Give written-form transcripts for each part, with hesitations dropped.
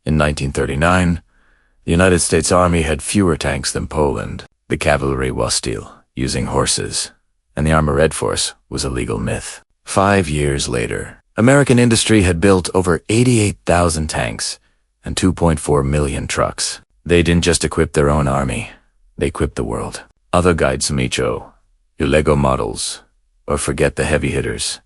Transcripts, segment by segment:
In 1939, the United States Army had fewer tanks than Poland. The cavalry was still using horses, and the armored force was a legal myth. 5 years later, American industry had built over 88,000 tanks and 2.4 million trucks. They didn't just equip their own army, they equipped the world. Other guides Micho, your Lego models, or forget the heavy hitters,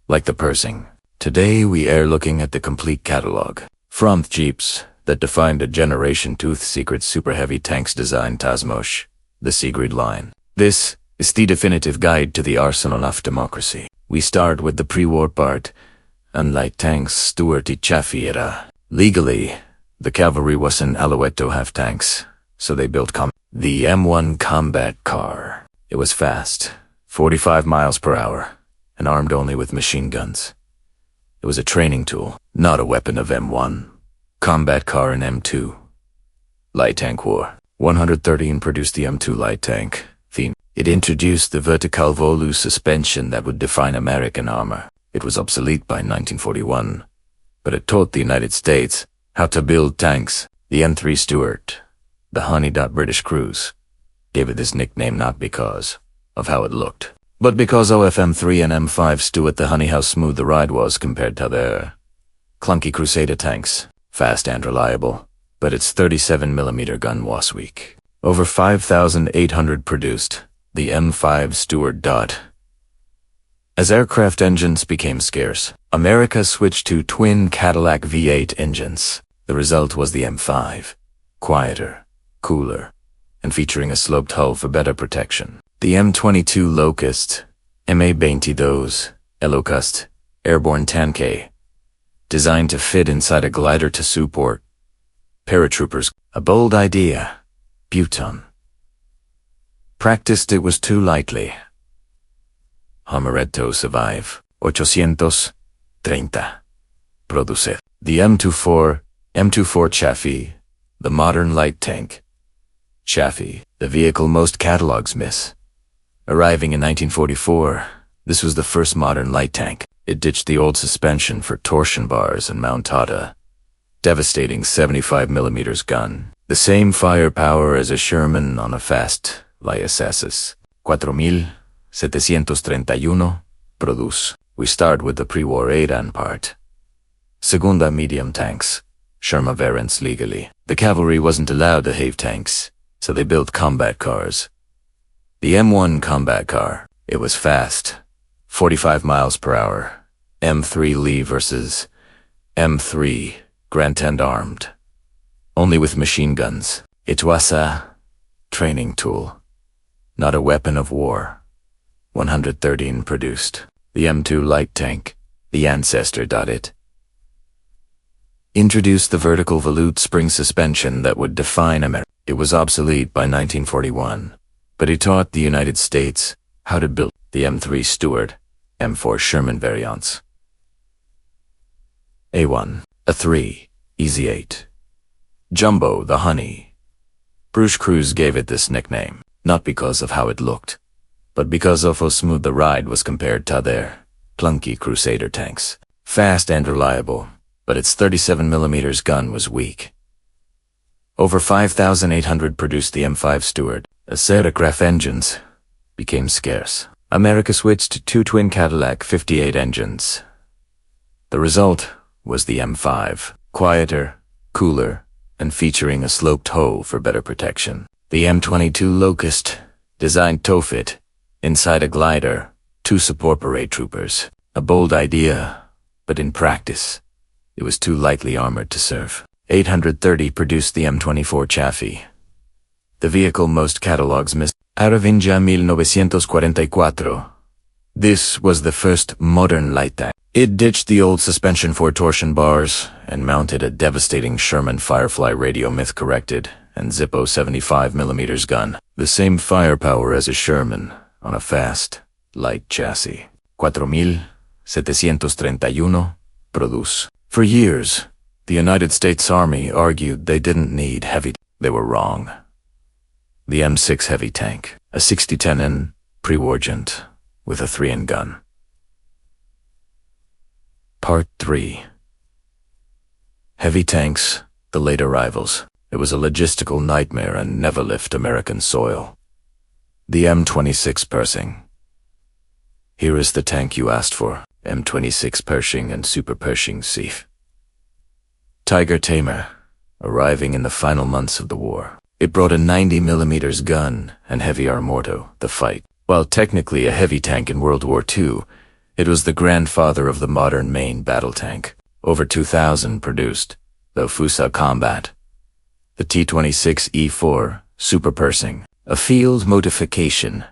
like the Pershing. Today we are looking at the complete catalog. From Jeeps that defined a generation to secret super heavy tanks design Tasmosh, the Sigrid line. This is the definitive guide to the arsenal of democracy. We start with the pre-war part, and light tanks Stuart and Chaffee era. Legally, the cavalry wasn't allowed to have tanks, so they built the M1 combat car. It was fast, 45 miles per hour, and armed only with machine guns. It was a training tool, not a weapon of M1. Combat car in M2. Light tank war. 113 produced the M2 light tank theme. It introduced the vertical volu suspension that would define American armor. It was obsolete by 1941, but it taught the United States how to build tanks. The M3 Stuart, the Honey British crews, gave it this nickname not because of how it looked, but because OFM3 and M5 Stuart the Honey how smooth the ride was compared to their clunky Crusader tanks. Fast and reliable, but its 37mm gun was weak. Over 5,800 produced, the M5 Stuart Dot. As aircraft engines became scarce, America switched to twin Cadillac V8 engines. The result was the M5, quieter, cooler, and featuring a sloped hull for better protection. The M22 Locust, MA-22, Locust, airborne tank, designed to fit inside a glider to support paratroopers. A bold idea. Buton. Practiced it was too lightly. Amaretto survive. 830. Produce. The M24 Chaffee, the modern light tank. Chaffee, the vehicle most catalogs miss. Arriving in 1944, this was the first modern light tank. It ditched the old suspension for torsion bars and mounted a devastating 75mm gun. The same firepower as a Sherman on a fast Lysasis. 4731 produce. We start with the pre-war Adan part. Segunda medium tanks. Sherman variants legally. The cavalry wasn't allowed to have tanks, so they built combat cars. The M1 combat car. It was fast. 45 miles per hour. M3 Lee versus M3 Grand armed. Only with machine guns. It was a training tool, not a weapon of war. 113 produced. The M2 light tank, the ancestor. It introduced the vertical volute spring suspension that would define America. It was obsolete by 1941, but it taught the United States how to build the M3 Stuart, M4 Sherman variants. A1, A3, Easy 8. Jumbo the Honey. Bruce Cruz gave it this nickname, not because of how it looked, but because of how smooth the ride was compared to their clunky Crusader tanks. Fast and reliable, but its 37mm gun was weak. Over 5,800 produced the M5 Stuart. As aircraft engines became scarce, America switched to two twin Cadillac 58 engines. The result was the M5, quieter, cooler, and featuring a sloped hull for better protection. The M22 Locust, designed to fit inside a glider to support paratroopers. A bold idea, but in practice, it was too lightly armored to serve. 830 produced the M24 Chaffee, the vehicle most catalogs miss. Out of India 1944. This was the first modern light tank. It ditched the old suspension for torsion bars and mounted a devastating Sherman Firefly radio myth corrected and Zippo 75mm gun. The same firepower as a Sherman on a fast, light chassis. 4731 produce. For years, the United States Army argued they didn't need heavy. They were wrong. The M6 heavy tank, a 6010N pre-war gent with a 3-in gun. Part 3. Heavy tanks, the late arrivals. It was a logistical nightmare and never left American soil. The M26 Pershing. Here is the tank you asked for, M26 Pershing and Super Pershing Chaffee. Tiger Tamer, arriving in the final months of the war. It brought a 90mm gun and heavy armorto, the fight. While technically a heavy tank in World War II, it was the grandfather of the modern main battle tank. Over 2,000 produced, though Fusa combat. The T-26E4 Super Pershing, a field modification.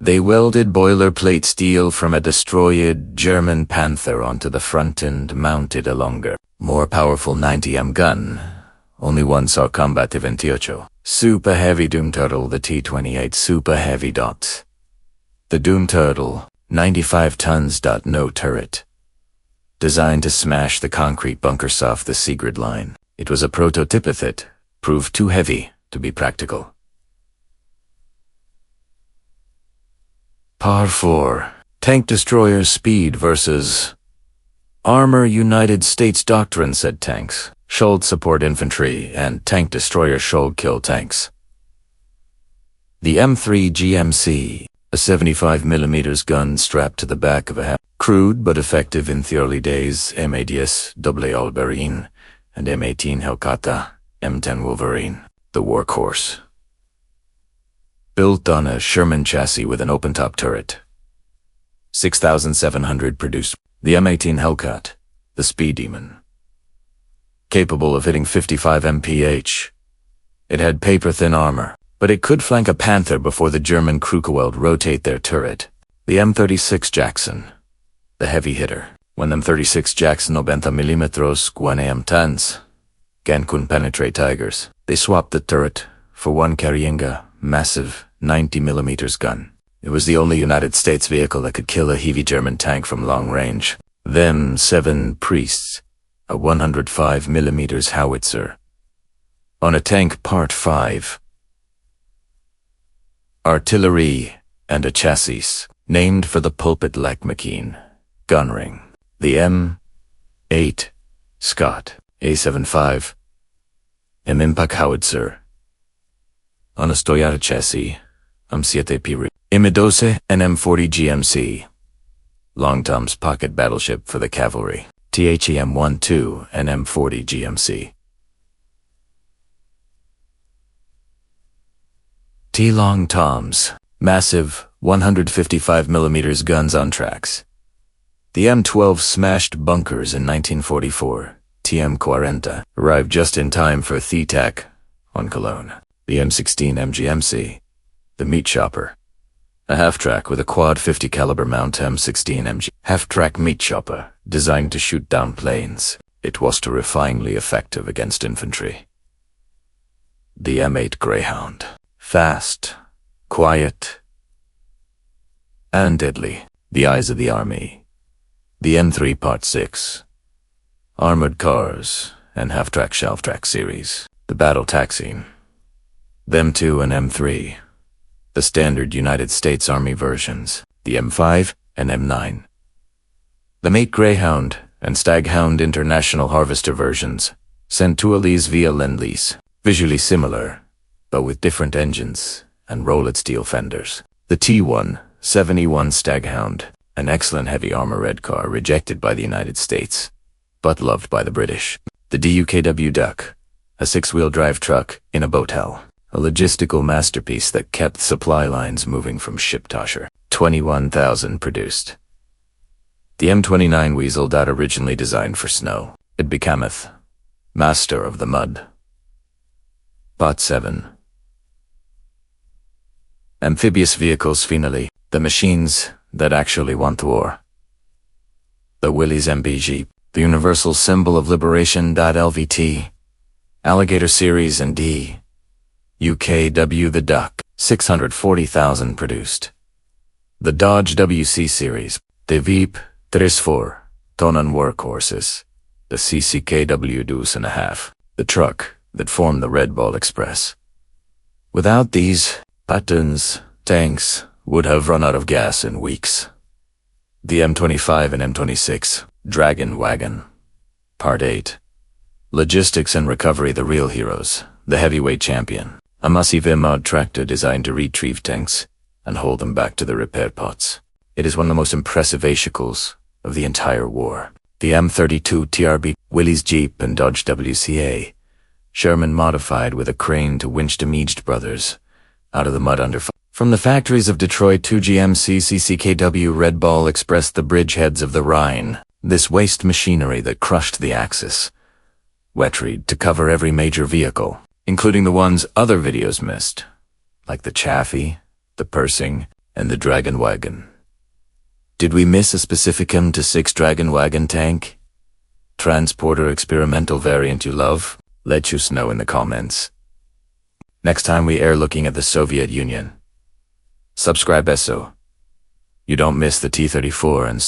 They welded boilerplate steel from a destroyed German Panther onto the front and mounted a longer, more powerful 90mm gun. Only one saw combat M24. Super Heavy Doom Turtle, the T-28 Super Heavy Dot. The Doom Turtle, 95 tons. No turret. Designed to smash the concrete bunkers off the Sigrid line. It was a prototype that proved too heavy to be practical. Par 4. Tank Destroyer Speed versus Armor. United States Doctrine said tanks should support infantry and tank destroyer should kill tanks. The M3 GMC, a 75mm gun strapped to the back of a crude but effective in the early days M-ADS Alberine and M18 Hellcat, M10 Wolverine, the workhorse. Built on a Sherman chassis with an open-top turret. 6,700 produced. The M18 Hellcat, the Speed Demon. Capable of hitting 55 mph. It had paper-thin armor, but it could flank a Panther before the German Kruppweld rotate their turret. The M36 Jackson, the heavy hitter. When M36 Jackson 90mm guanam tons can penetrate tigers, they swapped the turret for one carrying massive 90mm gun. It was the only United States vehicle that could kill a heavy German tank from long range. Them 7 Priests, a 105mm howitzer. On a tank Part 5. Artillery and a chassis, named for the pulpit like McKean. Gunring. The M8 Scott A75 M-Impact howitzer. On a Stoyata chassis, M7 Piri. M12 and M40 GMC. Long Tom's pocket battleship for the cavalry. THEM-12 and M40 GMC. T-Long Toms, massive 155mm guns on tracks. The M12 smashed bunkers in 1944. TM-40 arrived just in time for THETAC on Cologne. The M16 MGMC, the meat chopper. A half-track with a quad 50 caliber mount M16 MG. Half-track meat chopper, designed to shoot down planes. It was terrifyingly effective against infantry. The M8 Greyhound. Fast, quiet, and deadly. The eyes of the army. The M3 Part 6. Armored cars and half-track shelf-track series. The battle taxi. The M2 and M3. The standard United States Army versions. The M5 and M9. The Mate Greyhound and Staghound International Harvester versions, sent to Elise via Lend-Lease. Visually similar, but with different engines and rolled steel fenders. The T-171 Staghound, an excellent heavy armored car rejected by the United States, but loved by the British. The DUKW Duck, a 6-wheel drive truck in a boat hell. A logistical masterpiece that kept supply lines moving from ship to shore. 21,000 produced. The M29 Weasel, originally designed for snow. It becometh master of the mud. Part 7. Amphibious vehicles finally, the machines that actually want war. The Willys MBG, the universal symbol of liberation. LVT, Alligator Series and D. UKW the Duck, 640,000 produced. The Dodge WC Series, the Veep 34 Tonnen workhorses, the CCKW Deuce and a half, the truck that formed the Red Ball Express. Without these, Patton's tanks would have run out of gas in weeks. The M25 and M26 Dragon Wagon, Part 8. Logistics and recovery, the real heroes. The heavyweight champion. A massive mod tractor designed to retrieve tanks and hold them back to the repair pots. It is one of the most impressive vehicles of the entire war. The M32 TRB, Willys Jeep and Dodge WCA. Sherman modified with a crane to winch the Meaged brothers out of the mud under fire. From the factories of Detroit, 2GMC CCKW Red Ball expressed the bridgeheads of the Rhine. This waste machinery that crushed the Axis. Wet-reed to cover every major vehicle, including the ones other videos missed, like the Chaffee, the Pershing, and the Dragon Wagon. Did we miss a specific M26 Dragon Wagon tank? Transporter experimental variant you love? Let us know in the comments. Next time we air looking at the Soviet Union. Subscribe so you don't miss the T-34 and